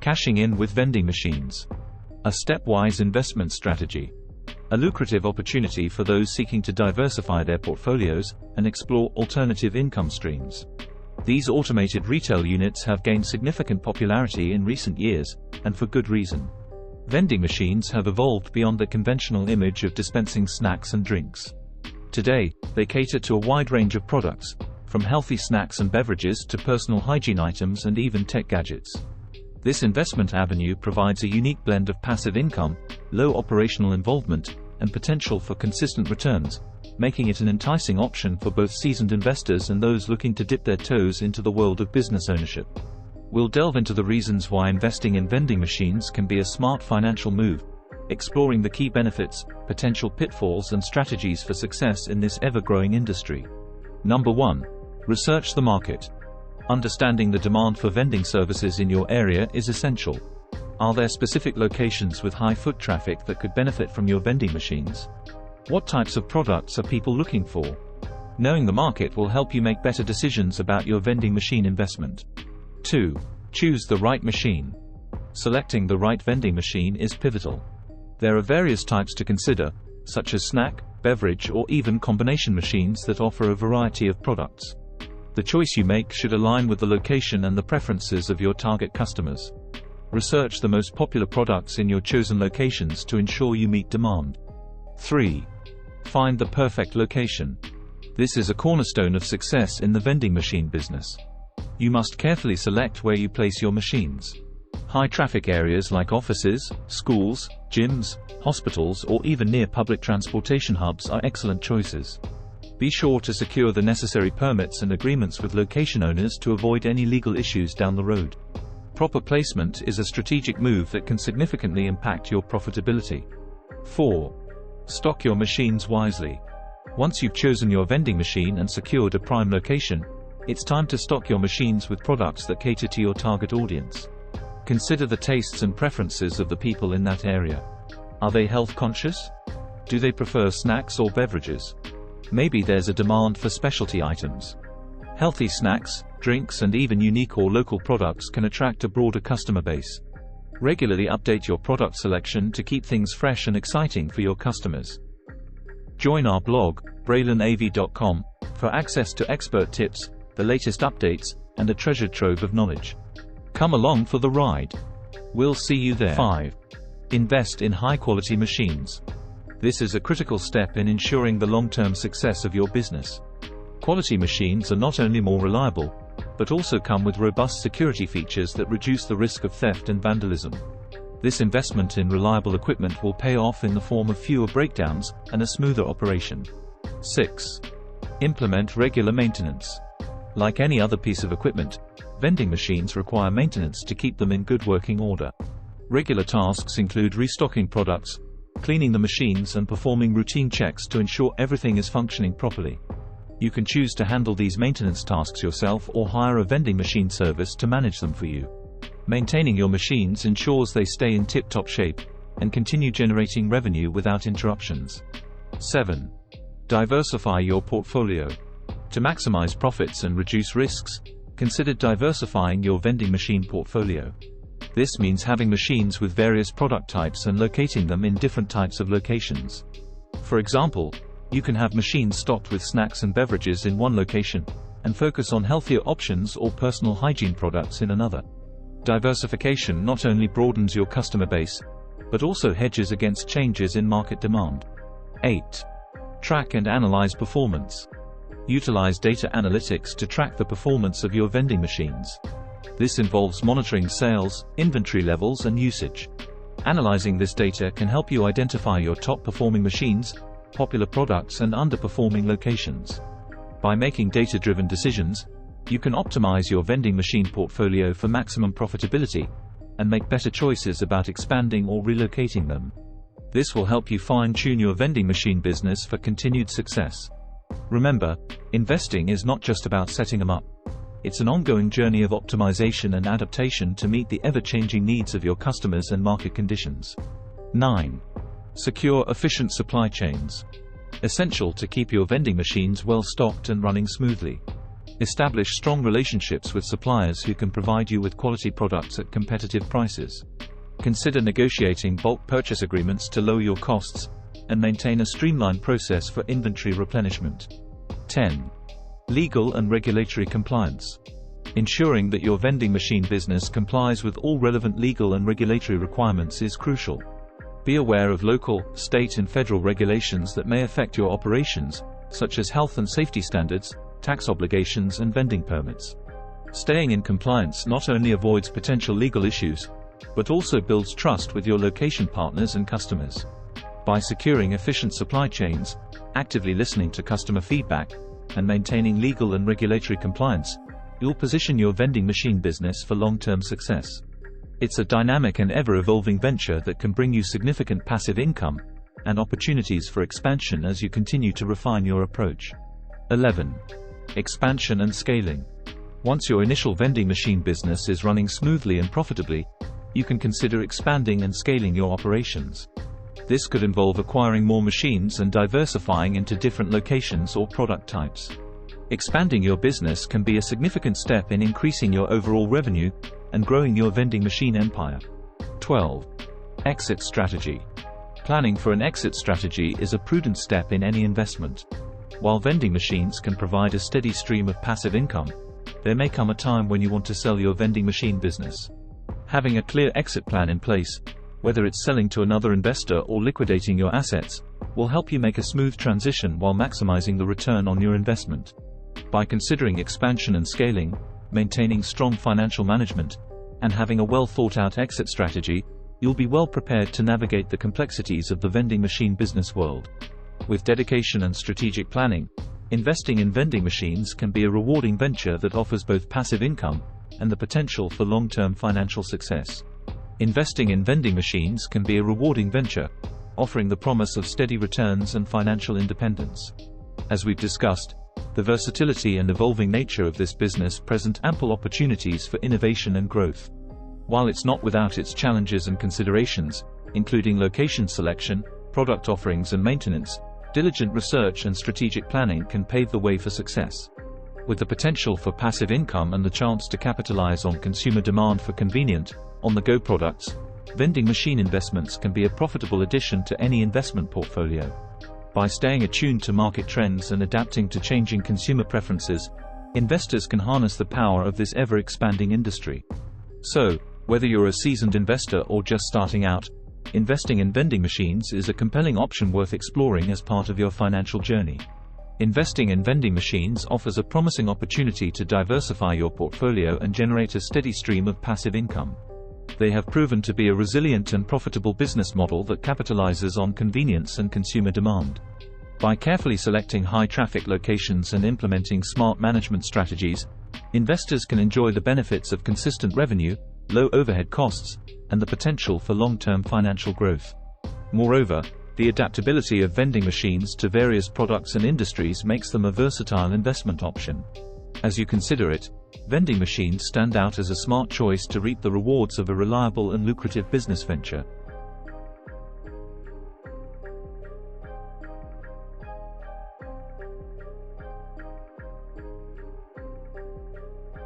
Cashing in with vending machines. A stepwise investment strategy. A lucrative opportunity for those seeking to diversify their portfolios and explore alternative income streams. These automated retail units have gained significant popularity in recent years, and for good reason. Vending machines have evolved beyond the conventional image of dispensing snacks and drinks. Today, they cater to a wide range of products, from healthy snacks and beverages to personal hygiene items and even tech gadgets. This investment avenue provides a unique blend of passive income, low operational involvement, and potential for consistent returns, making it an enticing option for both seasoned investors and those looking to dip their toes into the world of business ownership. We'll delve into the reasons why investing in vending machines can be a smart financial move, exploring the key benefits, potential pitfalls and strategies for success in this ever-growing industry. Number 1. Research the market. Understanding the demand for vending services in your area is essential. Are there specific locations with high foot traffic that could benefit from your vending machines? What types of products are people looking for? Knowing the market will help you make better decisions about your vending machine investment. 2. Choose the right machine. Selecting the right vending machine is pivotal. There are various types to consider, such as snack, beverage or even combination machines that offer a variety of products. The choice you make should align with the location and the preferences of your target customers. Research the most popular products in your chosen locations to ensure you meet demand. 3. Find the perfect location. This is a cornerstone of success in the vending machine business. You must carefully select where you place your machines. High traffic areas like offices, schools, gyms, hospitals or even near public transportation hubs are excellent choices. Be sure to secure the necessary permits and agreements with location owners to avoid any legal issues down the road. Proper placement is a strategic move that can significantly impact your profitability. 4. Stock your machines wisely. Once you've chosen your vending machine and secured a prime location, it's time to stock your machines with products that cater to your target audience. Consider the tastes and preferences of the people in that area. Are they health conscious? Do they prefer snacks or beverages? Maybe there's a demand for specialty items. Healthy snacks, drinks and even unique or local products can attract a broader customer base. Regularly update your product selection to keep things fresh and exciting for your customers. Join our blog, BraylenAV.com, for access to expert tips, the latest updates, and a treasure trove of knowledge. Come along for the ride. We'll see you there. 5. Invest in high-quality machines. This is a critical step in ensuring the long-term success of your business. Quality machines are not only more reliable, but also come with robust security features that reduce the risk of theft and vandalism. This investment in reliable equipment will pay off in the form of fewer breakdowns and a smoother operation. 6. Implement regular maintenance. Like any other piece of equipment, vending machines require maintenance to keep them in good working order. Regular tasks include restocking products, cleaning the machines and performing routine checks to ensure everything is functioning properly. You can choose to handle these maintenance tasks yourself or hire a vending machine service to manage them for you. Maintaining your machines ensures they stay in tip-top shape and continue generating revenue without interruptions. 7. Diversify your portfolio. To maximize profits and reduce risks, consider diversifying your vending machine portfolio. This means having machines with various product types and locating them in different types of locations. For example, you can have machines stocked with snacks and beverages in one location, and focus on healthier options or personal hygiene products in another. Diversification not only broadens your customer base, but also hedges against changes in market demand. 8. Track and analyze performance. Utilize data analytics to track the performance of your vending machines. This involves monitoring sales, inventory levels and usage. Analyzing this data can help you identify your top-performing machines, popular products and underperforming locations. By making data-driven decisions, you can optimize your vending machine portfolio for maximum profitability, and make better choices about expanding or relocating them. This will help you fine-tune your vending machine business for continued success. Remember, investing is not just about setting them up. It's an ongoing journey of optimization and adaptation to meet the ever-changing needs of your customers and market conditions. 9. Secure efficient supply chains. Essential to keep your vending machines well stocked and running smoothly. Establish strong relationships with suppliers who can provide you with quality products at competitive prices. Consider negotiating bulk purchase agreements to lower your costs and maintain a streamlined process for inventory replenishment. 10. Legal and regulatory compliance. Ensuring that your vending machine business complies with all relevant legal and regulatory requirements is crucial. Be aware of local, state and federal regulations that may affect your operations, such as health and safety standards, tax obligations and vending permits. Staying in compliance not only avoids potential legal issues, but also builds trust with your location partners and customers. By securing efficient supply chains, actively listening to customer feedback, and maintaining legal and regulatory compliance, you'll position your vending machine business for long-term success. It's a dynamic and ever-evolving venture that can bring you significant passive income and opportunities for expansion as you continue to refine your approach. 11. Expansion and scaling. Once your initial vending machine business is running smoothly and profitably, you can consider expanding and scaling your operations. This could involve acquiring more machines and diversifying into different locations or product types. Expanding your business can be a significant step in increasing your overall revenue and growing your vending machine empire. 12. Exit strategy. Planning for an exit strategy is a prudent step in any investment. While vending machines can provide a steady stream of passive income, there may come a time when you want to sell your vending machine business. Having a clear exit plan in place, whether it's selling to another investor or liquidating your assets, will help you make a smooth transition while maximizing the return on your investment. By considering expansion and scaling, maintaining strong financial management, and having a well-thought-out exit strategy, you'll be well prepared to navigate the complexities of the vending machine business world. With dedication and strategic planning, investing in vending machines can be a rewarding venture that offers both passive income and the potential for long-term financial success. Investing in vending machines can be a rewarding venture, offering the promise of steady returns and financial independence. As we've discussed, the versatility and evolving nature of this business present ample opportunities for innovation and growth. While it's not without its challenges and considerations, including location selection, product offerings and maintenance, diligent research and strategic planning can pave the way for success. With the potential for passive income and the chance to capitalize on consumer demand for convenient, on-the-go products, vending machine investments can be a profitable addition to any investment portfolio. By staying attuned to market trends and adapting to changing consumer preferences, investors can harness the power of this ever-expanding industry. So, whether you're a seasoned investor or just starting out, investing in vending machines is a compelling option worth exploring as part of your financial journey. Investing in vending machines offers a promising opportunity to diversify your portfolio and generate a steady stream of passive income. They have proven to be a resilient and profitable business model that capitalizes on convenience and consumer demand. By carefully selecting high-traffic locations and implementing smart management strategies, investors can enjoy the benefits of consistent revenue, low overhead costs, and the potential for long-term financial growth. Moreover, the adaptability of vending machines to various products and industries makes them a versatile investment option. As you consider it, vending machines stand out as a smart choice to reap the rewards of a reliable and lucrative business venture.